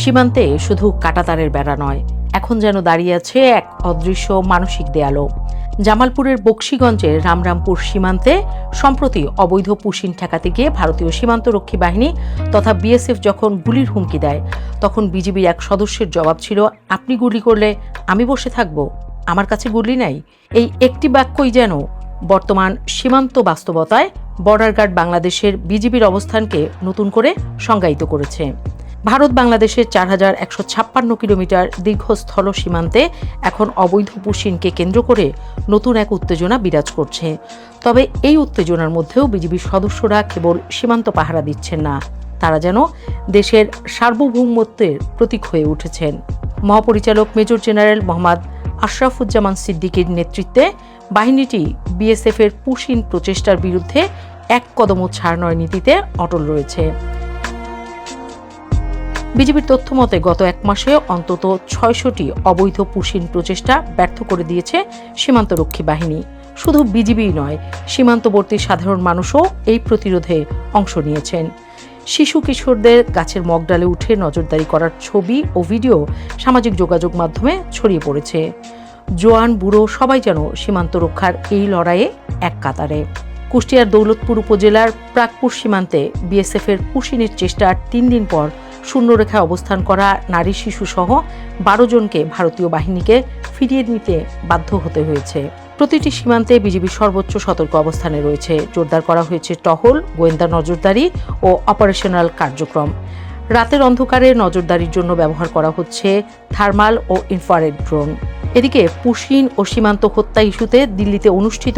সীমান্তে শুধু কাঁটাতারের বেড়া নয়, এখন যেন দাঁড়িয়ে আছে এক অদৃশ্য মানসিক দেয়ালও। জামালপুরের বকশীগঞ্জের রামরামপুর সীমান্তে সম্প্রতি অবৈধ পুশিন ঠেকাতে গিয়ে ভারতীয় সীমান্তরক্ষী বাহিনী তথা বিএসএফ যখন গুলির হুমকি দেয়, তখন বিজিবির এক সদস্যের জবাব ছিল, আপনি গুলি করলে আমি বসে থাকব, আমার কাছে গুলি নাই। এই একটি বাক্যই যেন বর্তমান সীমান্ত বাস্তবতায় বর্ডার গার্ড বাংলাদেশের বিজিবির অবস্থানকে নতুন করে সংজ্ঞায়িত করেছে। ভারত বাংলাদেশের 4156 কিলোমিটার দীর্ঘ স্থল সীমান্তে এখন অবৈধ পুশিনকে কেন্দ্র করে নতুন এক উত্তেজনা বিরাজ করছে। তবে এই উত্তেজনার মধ্যেও বিজিবির সদস্যরা কেবল সীমান্ত পাহারা দিচ্ছেন না, তারা যেন দেশের সার্বভৌমত্বের প্রতীক হয়ে উঠেছেন। মহাপরিচালক মেজর জেনারেল মোহাম্মদ আশরাফুজ্জামান সিদ্দিকীর নেতৃত্বে বাহিনীটি বিএসএফের পুশিন প্রচেষ্টার বিরুদ্ধে এক কদমও ছাড় নয় নীতিতে অটল রয়েছে। বিজিবির তথ্য মতে গত এক মাসে অন্তত 600টি অবৈধ পুশিন প্রচেষ্টা ব্যর্থ করে দিয়েছে সীমান্তরক্ষী বাহিনী। শুধু বিজিবি নয়, সীমান্তবর্তী সাধারণ মানুষও এই প্রতিরোধে অংশ নিয়েছেন। শিশু কিশোরদের গাছের মগডালে উঠে নজরদারি করার ছবি ও ভিডিও সামাজিক যোগাযোগ মাধ্যমে ছড়িয়ে পড়েছে। জোয়ান বুড়ো সবাই যেন সীমান্ত রক্ষার এই লড়াইয়ে এক কাতারে। কুষ্টিয়ার দৌলতপুর উপজেলার প্রাকপুর সীমান্তে বিএসএফের পুশিনের চেষ্টার 3 দিন পর শূন্যরেখায় অবস্থান করা নারী শিশু সহ 12 জনকে ভারতীয় বাহিনীকে ফিরিয়ে নিতে বাধ্য হতে হয়েছে। প্রতিটি সীমান্তে বিজিবির সর্বোচ্চ সতর্ক অবস্থানে রয়েছে। জোরদার করা হয়েছে টহল, গোয়েন্দা নজরদারি ও অপারেশনাল কার্যক্রম। রাতের অন্ধকারে নজরদারির জন্য ব্যবহার করা হচ্ছে থার্মাল ও ইনফ্রারেড ড্রোন। এদিকে পুশিন ও সীমান্ত হত্যা ইস্যুতে দিল্লিতে অনুষ্ঠিত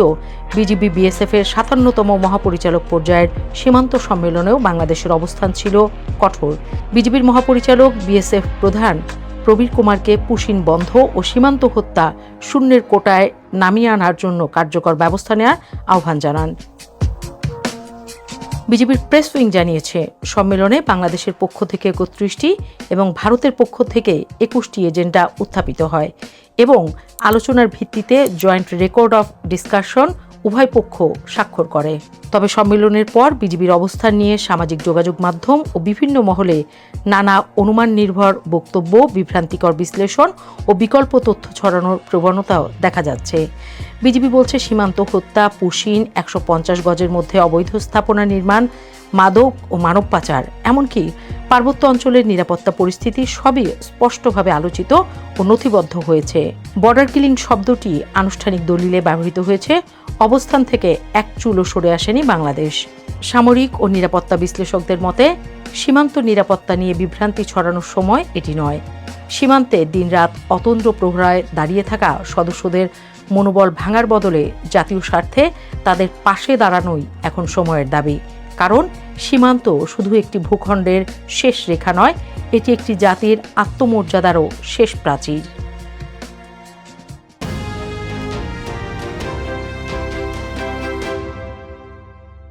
বিজিবি বিএসএফের 57তম মহাপরিচালক পর্যায়ের সীমান্ত সম্মেলনেও বাংলাদেশের অবস্থান ছিল কঠোর। বিজিবির মহাপরিচালক বিএসএফ প্রধান প্রবীর কুমারকে পুশিন বন্ধ ও সীমান্ত হত্যা শূন্যের কোটায় নামিয়ে আনার জন্য কার্যকর ব্যবস্থা নেওয়ার আহ্বান জানান। বিজিবির প্রেস উইং জানিয়েছে, সম্মেলনে বাংলাদেশের পক্ষ থেকে 31টি এবং ভারতের পক্ষ থেকে 21টি এজেন্ডা উত্থাপিত হয় এবং আলোচনার ভিত্তিতে জয়েন্ট রেকর্ড অফ ডিসকাশন উভয় পক্ষ স্বাক্ষর করে। তবে সম্মেলনের পর বিজিবির অবস্থান নিয়ে সামাজিক যোগাযোগ মাধ্যম ও বিভিন্ন মহলে নানা অনুমান নির্ভর বক্তব্য, বিভ্রান্তিকর বিশ্লেষণ ও বিকল্প তথ্য ছড়ানোর প্রবণতাও দেখা যাচ্ছে। বিজিবি বলছে, সীমান্ত হত্যা, পুশিন, 150 গজের মধ্যে অবৈধ স্থাপনা নির্মাণ, মাদক ও মানব পাচার, এমনকি পার্বত্য অঞ্চলের নিরাপত্তা পরিস্থিতি সবই স্পষ্টভাবে আলোচিত ও নথিবদ্ধ হয়েছে। বর্ডার কিলিং শব্দটি আনুষ্ঠানিক দলিলে ব্যবহৃত হয়েছে। অবস্থান থেকে এক চুলও সরে আসেনি বাংলাদেশ। সামরিক ও নিরাপত্তা বিশ্লেষকদের মতে, সীমান্ত নিরাপত্তা নিয়ে বিভ্রান্তি ছড়ানোর সময় এটি নয়। সীমান্তে দিনরাত অতন্দ্র প্রহরায় দাঁড়িয়ে থাকা সদস্যদের মনোবল ভাঙার বদলে জাতীয় স্বার্থে তাদের পাশে দাঁড়ানোই এখন সময়ের দাবি। কারণ সীমান্ত শুধু একটি ভূখণ্ডের শেষ রেখা নয়, এটি একটি জাতির আত্মমর্যাদারও শেষ প্রাচীর।